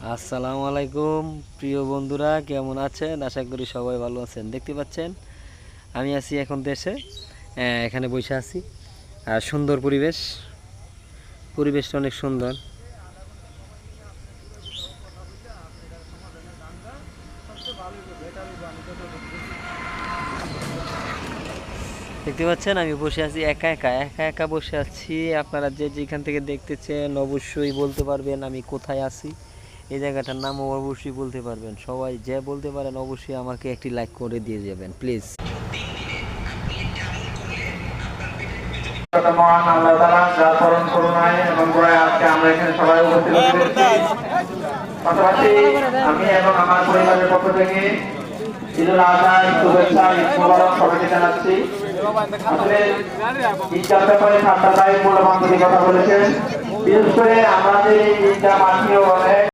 আসসালামু আলাইকুম প্রিয় বন্ধুরা, কেমন আছেন? আশা করি সবাই ভালো আছেন। দেখতে পাচ্ছেন আমি আছি এখন দেশে, এখানে বসে আছি। আর সুন্দর পরিবেশটা অনেক সুন্দর। দেখতে পাচ্ছেন আমি বসে আছি একা একা একা একা বসে আছি। আপনারা যে যেখান থেকে দেখতেছেন অবশ্যই বলতে পারবেন আমি কোথায় আছি। এই জায়গাটার নামও অবশ্যই বলতে পারবেন। সবাই যে বলতে পারেন অবশ্যই আমাকে একটি লাইক করে দিয়ে যাবেন প্লিজ। মহান আল্লাহ তাআলা যার পরম করুণায় এবং দয়ায় আজকে আমরা এখানে সবাই উপস্থিত হয়েছি। পাশাপাশি আমি এবং আমার পরিবারের পক্ষ থেকে ঈদুল আজহার শুভেচ্ছা, ঈদ মোবারক সবাইকে জানাচ্ছি। আসলে ঈদগাহ ব্যাপারে ঠাট্টা ভাই মূল্যবান কথা বলেছেন। বিশেষ করে আমরা যে ঈদগাহ মাঠীয়